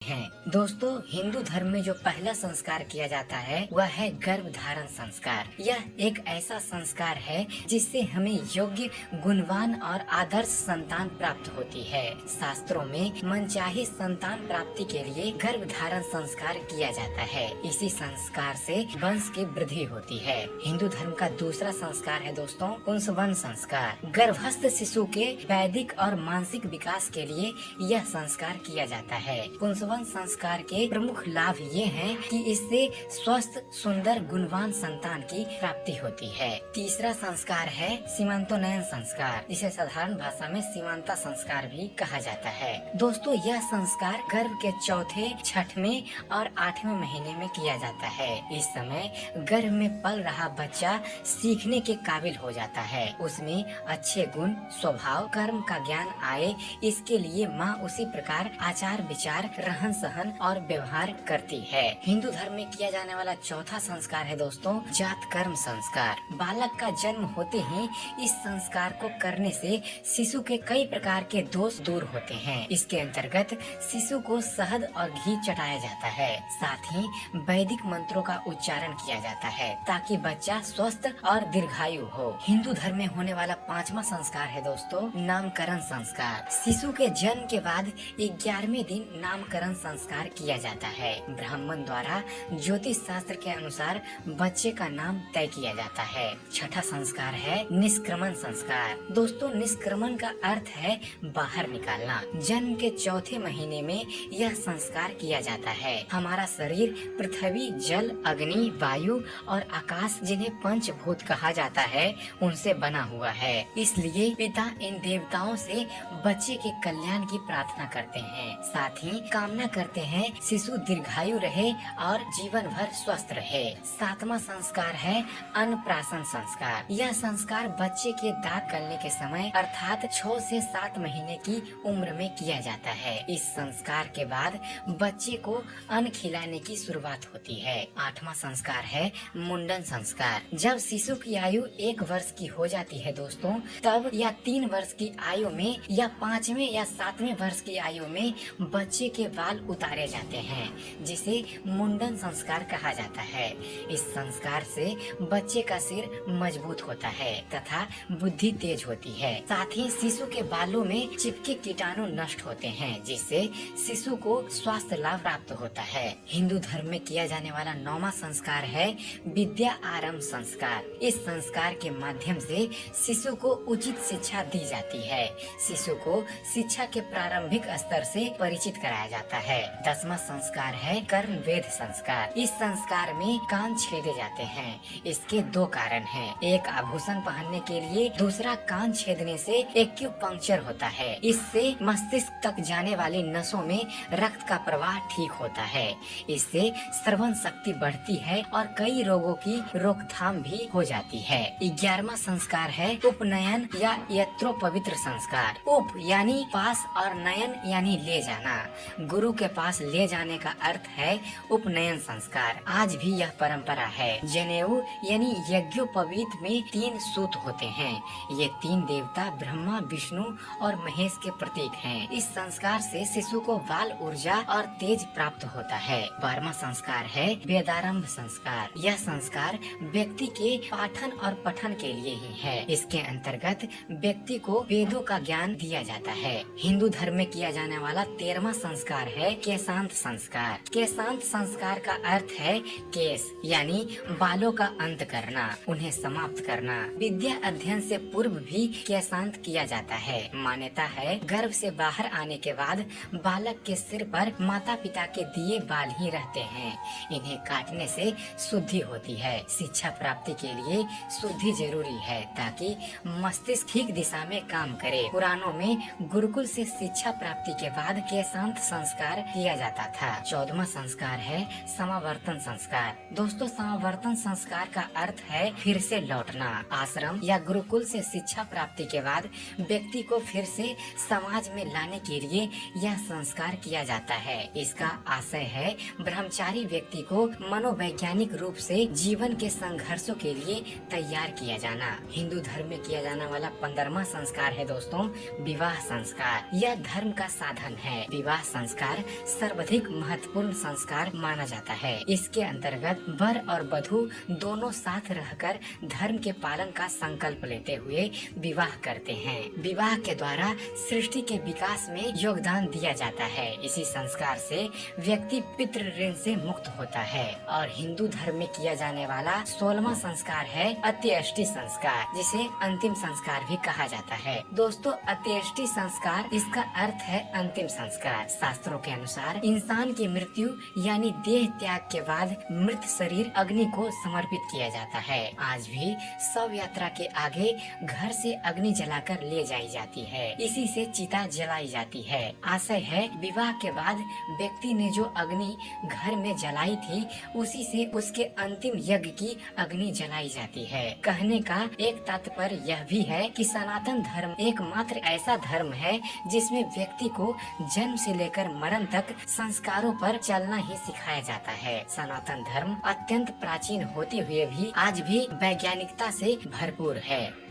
हैं। दोस्तों, हिंदू धर्म में जो पहला संस्कार किया जाता है वह है गर्भ धारण संस्कार। यह एक ऐसा संस्कार है जिससे हमें योग्य, गुणवान और आदर्श संतान प्राप्त होती है। शास्त्रों में मनचाही संतान प्राप्ति के लिए गर्भ धारण संस्कार किया जाता है। इसी संस्कार से वंश की वृद्धि होती है। हिंदू धर्म का दूसरा संस्कार है दोस्तों पुंसवन संस्कार। गर्भस्थ शिशु के वैदिक और मानसिक विकास के लिए यह संस्कार किया जाता है। पुंसवन संस्कार के प्रमुख लाभ ये हैं कि इससे स्वस्थ, सुंदर, गुणवान संतान की प्राप्ति होती है। तीसरा संस्कार है सीमंतोन्नयन संस्कार, जिसे साधारण भाषा में सीमांता संस्कार भी कहा जाता है। दोस्तों, यह संस्कार गर्भ के चौथे, छठवें और 8वें महीने में किया जाता है। इस समय गर्भ में पल रहा बच्चा सीखने के काबिल हो जाता है। उसमें अच्छे गुण, स्वभाव, कर्म का ज्ञान आए, इसके लिए माँ उसी प्रकार आचार विचार, रहन सहन और व्यवहार करती है। हिंदू धर्म में किया जाने वाला चौथा संस्कार है दोस्तों जात कर्म संस्कार। बालक का जन्म होते ही इस संस्कार को करने से शिशु के कई प्रकार के दोष दूर होते हैं। इसके अंतर्गत शिशु को शहद और घी चटाया जाता है। साथ ही वैदिक मंत्रों का उच्चारण किया जाता है ताकि बच्चा स्वस्थ और दीर्घायु हो। हिंदू धर्म में होने वाला पांचवा संस्कार है दोस्तों नामकरण संस्कार। शिशु के जन्म के बाद 11वें दिन नामकरण संस्कार किया जाता है। ब्राह्मण द्वारा ज्योतिष शास्त्र के अनुसार बच्चे का नाम तय किया जाता है। छठा संस्कार है निष्क्रमण संस्कार। दोस्तों, निष्क्रमण का अर्थ है बाहर निकालना। जन्म के चौथे महीने में यह संस्कार किया जाता है। हमारा शरीर पृथ्वी, जल, अग्नि, वायु और आकाश, जिन्हें पंचभूत कहा जाता है, उनसे बना हुआ है। इसलिए पिता इन देवताओं से बच्चे के कल्याण की प्रार्थना करते हैं। साथ ही कामना करते हैं शिशु दीर्घायु रहे और जीवन भर स्वस्थ रहे। सातवां संस्कार है अन्नप्राशन संस्कार। यह संस्कार बच्चे के दांत निकलने के समय अर्थात 6 से 7 महीने की उम्र में किया जाता है। इस संस्कार के बाद बच्चे को अन्न खिलाने की शुरुआत होती है। 8वां संस्कार है मुंडन संस्कार। जब शिशु की आयु 1 वर्ष की हो जाती है दोस्तों, तब या 3 वर्ष की आयु में या 5वें या 7वें वर्ष की आयु में बच्चे के बाल उतारे जाते हैं, जिसे मुंडन संस्कार कहा जाता है। इस संस्कार से बच्चे का सिर मजबूत होता है तथा बुद्धि तेज होती है। साथ ही शिशु के बालों में चिपके कीटाणु नष्ट होते हैं, जिससे शिशु को स्वास्थ्य लाभ प्राप्त होता है। हिंदू धर्म में किया जाने वाला 9वां संस्कार है विद्या आरंभ संस्कार। इस संस्कार के माध्यम से शिशु को उचित शिक्षा दी जाती है। शिशु को शिक्षा के प्रारंभिक स्तर से परिचित कराया जाता है। 10वां संस्कार है कर्ण वेद संस्कार। इस संस्कार में कान छेदे जाते हैं। इसके 2 कारण हैं। एक आभूषण पहनने के लिए, दूसरा कान छेदने से एक्यूपंक्चर होता है। इससे मस्तिष्क तक जाने वाली नसों में रक्त का प्रवाह ठीक होता है। इससे श्रवण शक्ति बढ़ती है और कई रोगों की रोकथाम भी हो जाती है। 11वां संस्कार है उपनयन या यत्रोपवित्र संस्कार। उप यानी पास और नयन यानी ले जाना। गुरु के पास ले जाने का अर्थ है उपनयन संस्कार। आज भी यह परंपरा है। जनेऊ यानी यज्ञोपवीत में 3 सूत होते हैं। ये 3 देवता ब्रह्मा, विष्णु और महेश के प्रतीक हैं। इस संस्कार से शिशु को बाल ऊर्जा और तेज प्राप्त होता है। 12वां संस्कार है वेदारंभ संस्कार। यह संस्कार व्यक्ति के पाठन और पठन के लिए ही है। इसके अंतर्गत व्यक्ति को वेदों का ज्ञान दिया जाता है। हिंदू धर्म में किया जाने वाला 13वां संस्कार है केशांत संस्कार। केशांत संस्कार का अर्थ है केश यानी बालों का अंत करना, उन्हें समाप्त करना। विद्या अध्ययन से पूर्व भी केशांत किया जाता है। मान्यता है गर्भ से बाहर आने के बाद बालक के सिर पर माता पिता के दिए बाल ही रहते हैं। इन्हें काटने से शुद्धि होती है। शिक्षा प्राप्ति के लिए शुद्धि जरूरी है ताकि मस्तिष्क ठीक दिशा में काम करे। पुराणों में गुरुकुल से शिक्षा प्राप्ति के बाद केशांत संस्कार किया जाता था। 14वां संस्कार है समावर्तन संस्कार। दोस्तों, समावर्तन संस्कार का अर्थ है फिर से लौटना। आश्रम या गुरुकुल से शिक्षा प्राप्ति के बाद व्यक्ति को फिर से समाज में लाने के लिए यह संस्कार किया जाता है। इसका आशय है ब्रह्मचारी व्यक्ति को मनोवैज्ञानिक रूप से जीवन के संघर्षों के लिए तैयार किया जाना। हिंदू धर्म में किया जाने वाला 15वां संस्कार है दोस्तों विवाह संस्कार। यह धर्म का साधन है। विवाह संस्कार संस्कार सर्वाधिक महत्वपूर्ण संस्कार माना जाता है। इसके अंतर्गत वर और वधू दोनों साथ रहकर धर्म के पालन का संकल्प लेते हुए विवाह करते हैं। विवाह के द्वारा सृष्टि के विकास में योगदान दिया जाता है। इसी संस्कार से व्यक्ति पितृ ऋण से मुक्त होता है। और हिंदू धर्म में किया जाने वाला 16वां संस्कार है अंत्येष्टि संस्कार, जिसे अंतिम संस्कार भी कहा जाता है। दोस्तों, अंत्येष्टि संस्कार इसका अर्थ है अंतिम संस्कार। शास्त्रों के अनुसार इंसान की मृत्यु यानी देह त्याग के बाद मृत शरीर अग्नि को समर्पित किया जाता है। आज भी शव यात्रा के आगे घर से अग्नि जलाकर ले जाई जाती है। इसी से चिता जलाई जाती है। आशय है विवाह के बाद व्यक्ति ने जो अग्नि घर में जलाई थी उसी से उसके अंतिम यज्ञ की अग्नि जलाई जाती है। कहने का एक तात्पर्य यह भी है कि सनातन धर्म एकमात्र ऐसा धर्म है जिसमें व्यक्ति को जन्म से लेकर मरण तक संस्कारों पर चलना ही सिखाया जाता है। सनातन धर्म अत्यंत प्राचीन होते हुए भी आज भी वैज्ञानिकता से भरपूर है।